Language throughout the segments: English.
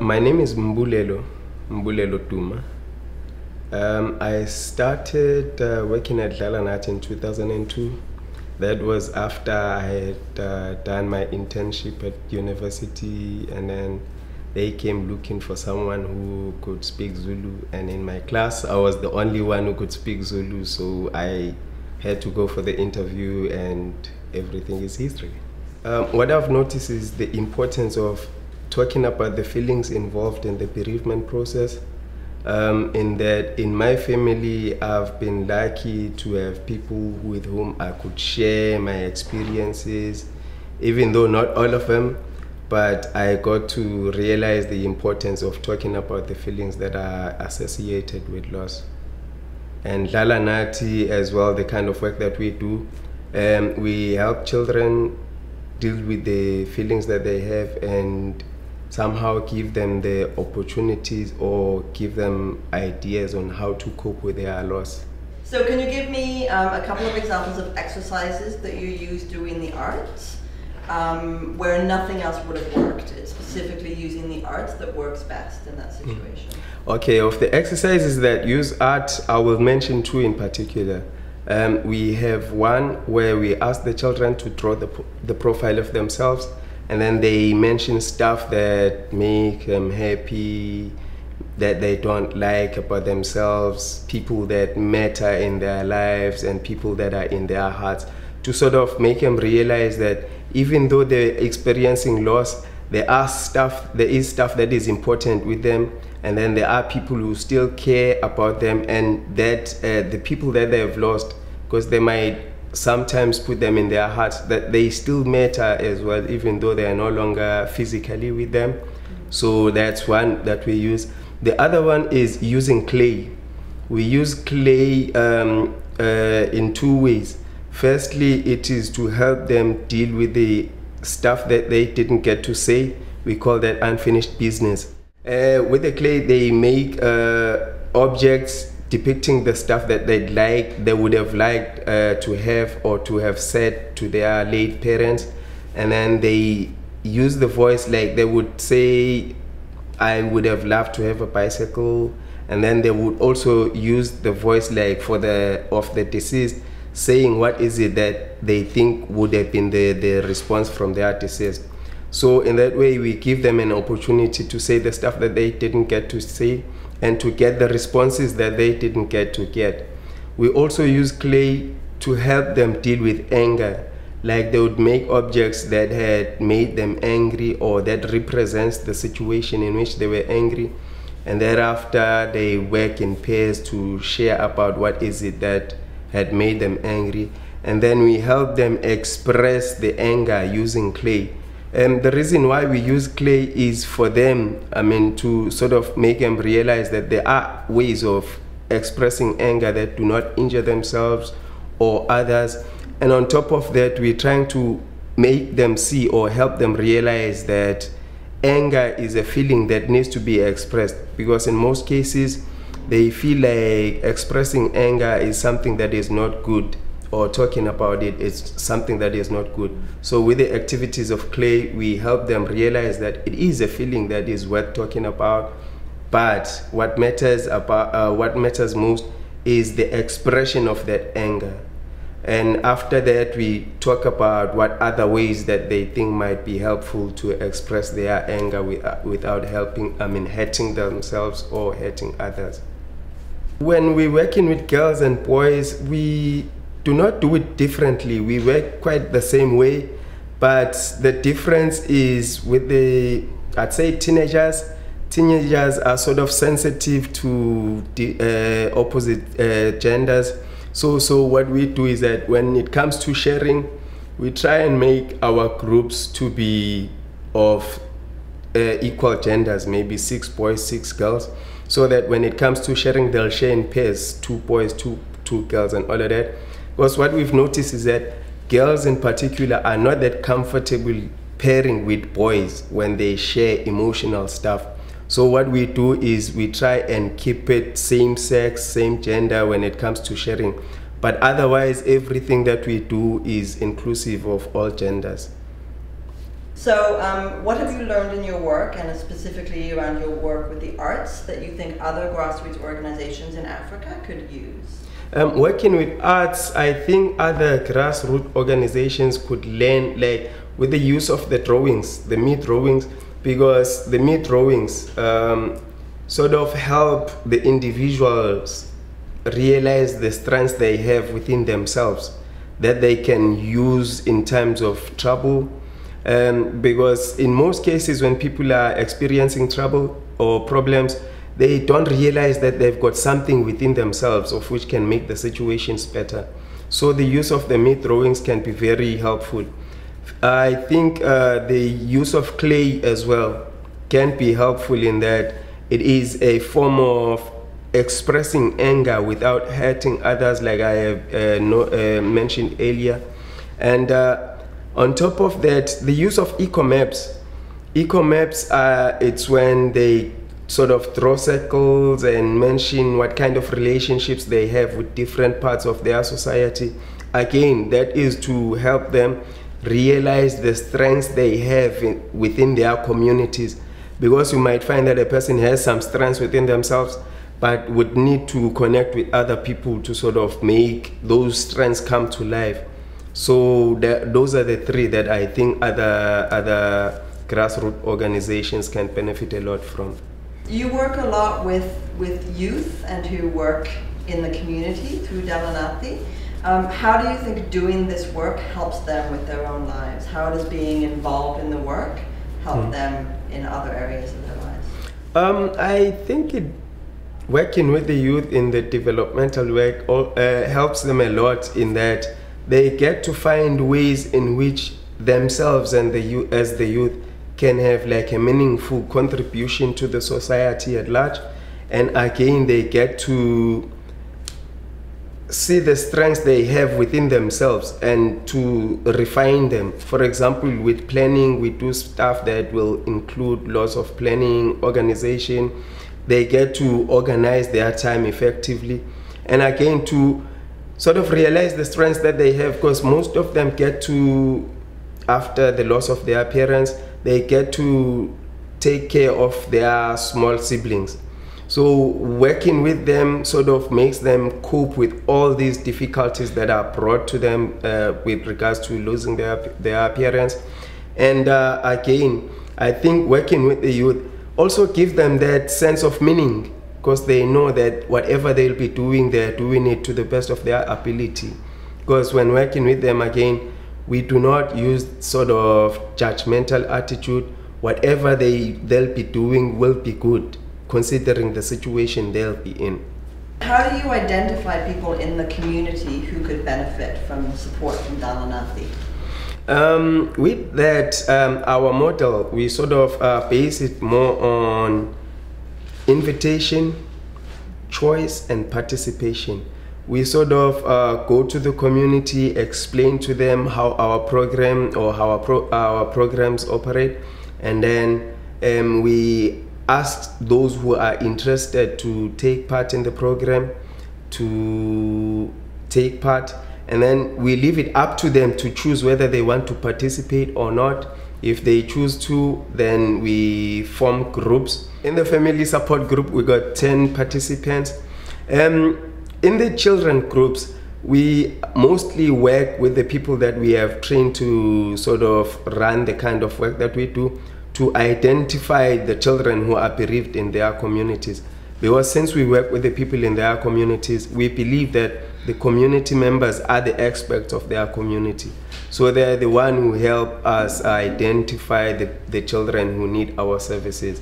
My name is Mbulelo Duma. I started working at Dlalanathi in 2002. That was after I had done my internship at university, and then they came looking for someone who could speak Zulu, and in my class I was the only one who could speak Zulu, so I had to go for the interview, and everything is history. What I've noticed is the importance of talking about the feelings involved in the bereavement process. In that, in my family, I've been lucky to have people with whom I could share my experiences, even though not all of them, but I got to realize the importance of talking about the feelings that are associated with loss. And Dlalanathi as well, the kind of work that we do, we help children deal with the feelings that they have and somehow give them the opportunities or give them ideas on how to cope with their loss. So can you give me a couple of examples of exercises that you use doing the arts where nothing else would have worked? It's specifically using the arts that works best in that situation. Okay, of the exercises that use art, I will mention two in particular. We have one where we ask the children to draw the profile of themselves, and then they mention stuff that make them happy, that they don't like about themselves, people that matter in their lives and people that are in their hearts, to sort of make them realize that even though they're experiencing loss, there is stuff that is important with them, and then there are people who still care about them, and that the people that they have lost, because they might sometimes put them in their hearts, that they still matter as well, even though they are no longer physically with them. So that's one that we use. The other one is using clay. We use clay in two ways. Firstly, it is to help them deal with the stuff that they didn't get to say. We call that unfinished business. With the clay, they make objects depicting the stuff that they would have liked to have or to have said to their late parents, and then they use the voice, like they would say, I would have loved to have a bicycle, and then they would also use the voice like of the deceased, saying what is it that they think would have been the response from their deceased. So in that way, we give them an opportunity to say the stuff that they didn't get to say and to get the responses that they didn't get to get. We also use clay to help them deal with anger. Like they would make objects that had made them angry or that represents the situation in which they were angry. And thereafter, they work in pairs to share about what is it that had made them angry. And then we help them express the anger using clay. The reason why we use clay is for them, to sort of make them realize that there are ways of expressing anger that do not injure themselves or others. And on top of that, we're trying to make them see or help them realize that anger is a feeling that needs to be expressed, because in most cases, they feel like expressing anger is something that is not good, or talking about it is something that is not good. So with the activities of clay, we help them realize that it is a feeling that is worth talking about, but what matters most is the expression of that anger. And after that, we talk about what other ways that they think might be helpful to express their anger without hurting themselves or hurting others. When we're working with girls and boys, we do not do it differently. We work quite the same way, but the difference is with I'd say teenagers. Teenagers are sort of sensitive to the opposite genders. So what we do is that when it comes to sharing, we try and make our groups to be of equal genders, maybe 6 boys, 6 girls, so that when it comes to sharing, they'll share in pairs, 2 boys, two girls, and all of that. Because what we've noticed is that girls in particular are not that comfortable pairing with boys when they share emotional stuff. So what we do is we try and keep it same sex, same gender when it comes to sharing. But otherwise, everything that we do is inclusive of all genders. So what have you learned in your work, and specifically around your work with the arts, that you think other grassroots organizations in Africa could use? Working with arts, I think other grassroots organizations could learn, like with the use of the drawings, the me drawings, because the me drawings sort of help the individuals realize the strengths they have within themselves that they can use in times of trouble. Because in most cases when people are experiencing trouble or problems, they don't realize that they've got something within themselves of which can make the situations better. So the use of the me drawings can be very helpful. I think the use of clay as well can be helpful in that it is a form of expressing anger without hurting others, like I have mentioned earlier. And on top of that, the use of eco-maps. Eco-maps, it's when they sort of draw circles and mention what kind of relationships they have with different parts of their society. Again, that is to help them realize the strengths they have within their communities. Because you might find that a person has some strengths within themselves, but would need to connect with other people to sort of make those strengths come to life. So those are the three that I think other grassroots organizations can benefit a lot from. You work a lot with youth and who work in the community through Dlalanathi. How do you think doing this work helps them with their own lives? How does being involved in the work help them in other areas of their lives? I think working with the youth in the developmental work helps them a lot in that they get to find ways in which themselves and as the youth can have like a meaningful contribution to the society at large. And again, they get to see the strengths they have within themselves and to refine them. For example, with planning, we do stuff that will include lots of planning, organization. They get to organize their time effectively. And again, to sort of realize the strengths that they have, because most of them get to, after the loss of their parents, they get to take care of their small siblings. So working with them sort of makes them cope with all these difficulties that are brought to them with regards to losing their parents. And again, I think working with the youth also gives them that sense of meaning, because they know that whatever they'll be doing, they're doing it to the best of their ability. Because when working with them, again, we do not use sort of judgmental attitude. Whatever they'll be doing will be good, considering the situation they'll be in. How do you identify people in the community who could benefit from support from Dlalanathi? With that, our model, we sort of base it more on invitation, choice, and participation. We sort of go to the community, explain to them how our program or how our programs operate, and then we ask those who are interested to take part in the program to take part, and then we leave it up to them to choose whether they want to participate or not. If they choose to, then we form groups. In the family support group, we got 10 participants. In the children groups, we mostly work with the people that we have trained to sort of run the kind of work that we do, to identify the children who are bereaved in their communities. Because since we work with the people in their communities, we believe that the community members are the experts of their community. So they're the one who help us identify the children who need our services.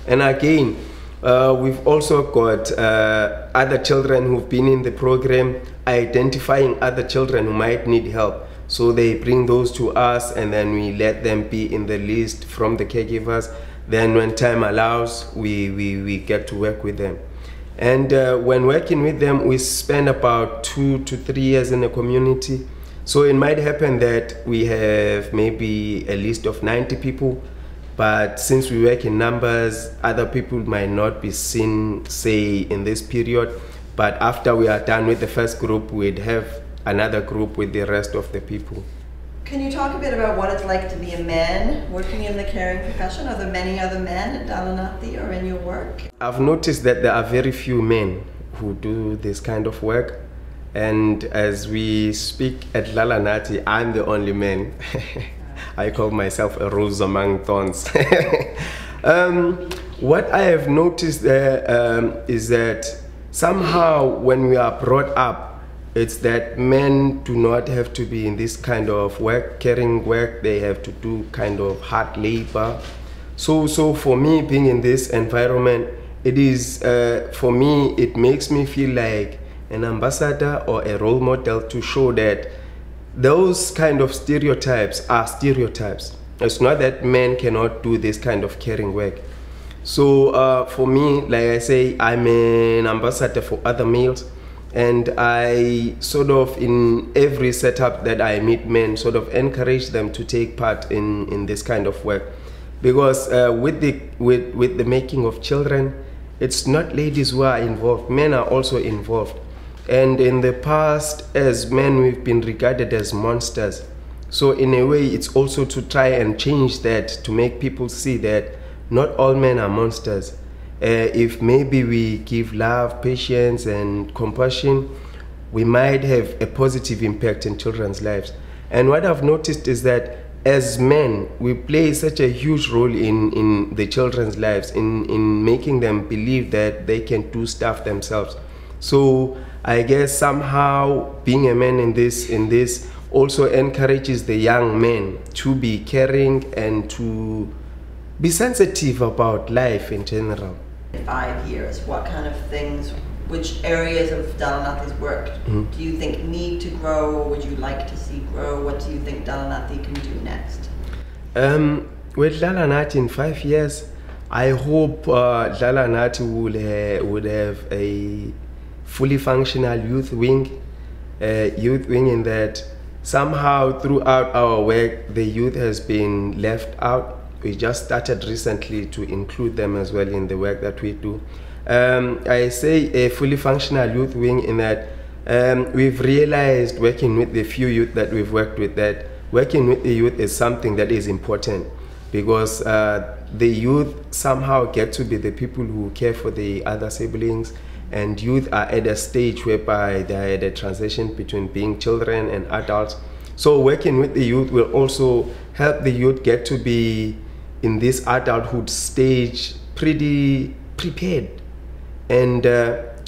And again, we've also got other children who've been in the program, identifying other children who might need help. So they bring those to us, and then we let them be in the list from the caregivers. Then when time allows, we get to work with them. And when working with them, we spend about 2 to 3 years in the community. So it might happen that we have maybe a list of 90 people, but since we work in numbers, other people might not be seen, say, in this period. But after we are done with the first group, we'd have another group with the rest of the people. Can you talk a bit about what it's like to be a man working in the caring profession? Are there many other men at Dlalanathi or in your work? I've noticed that there are very few men who do this kind of work. And as we speak at Dlalanathi, I'm the only man. I call myself a rose among thorns. What I have noticed is that somehow when we are brought up, it's that men do not have to be in this kind of work, caring work. They have to do kind of hard labor. So for me, being in this environment, it is, for me, it makes me feel like an ambassador or a role model to show that those kind of stereotypes are stereotypes. It's not that men cannot do this kind of caring work. So for me, like I say, I'm an ambassador for other males. And I sort of, in every setup that I meet men, sort of encourage them to take part in this kind of work. Because with the making of children, it's not ladies who are involved, men are also involved. And in the past, as men, we've been regarded as monsters. So in a way, it's also to try and change that, to make people see that not all men are monsters. If maybe we give love, patience, and compassion, we might have a positive impact in children's lives. And what I've noticed is that as men, we play such a huge role in the children's lives, in making them believe that they can do stuff themselves. So I guess somehow being a man in this also encourages the young men to be caring and to be sensitive about life in general. In 5 years, what kind of things, which areas of Dlalanathi's work do you think need to grow, or would you like to see grow? What do you think Dlalanathi can do next? With Dlalanathi in 5 years, I hope Dlalanathi would have a fully functional youth wing in that somehow throughout our work, the youth has been left out. We just started recently to include them as well in the work that we do. I say a fully functional youth wing in that we've realized, working with the few youth that we've worked with, that working with the youth is something that is important, because the youth somehow get to be the people who care for the other siblings, and youth are at a stage whereby they're at a transition between being children and adults. So working with the youth will also help the youth get to be in this adulthood stage pretty prepared. And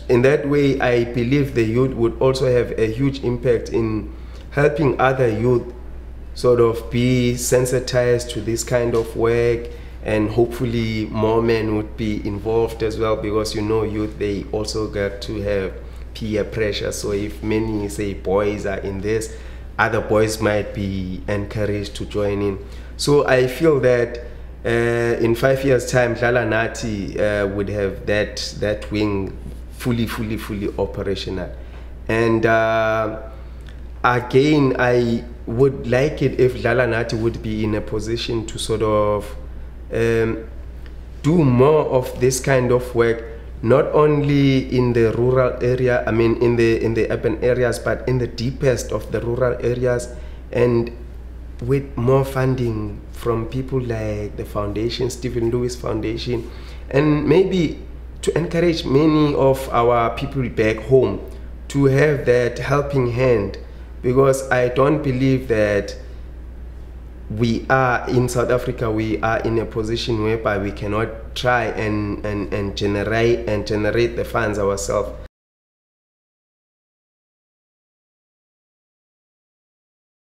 in that way, I believe the youth would also have a huge impact in helping other youth sort of be sensitized to this kind of work, and hopefully more men would be involved as well, because you know, youth, they also get to have peer pressure. So if many, say, boys are in this, other boys might be encouraged to join in. So I feel that in 5 years' time, Dlalanathi would have that wing fully operational. And again, I would like it if Dlalanathi would be in a position to sort of do more of this kind of work, not only in the rural area, I mean in the urban areas, but in the deepest of the rural areas, and with more funding from people like the foundation, Stephen Lewis Foundation, and maybe to encourage many of our people back home to have that helping hand, because I don't believe that we are in South Africa, we are in a position whereby we cannot try and generate the funds ourselves.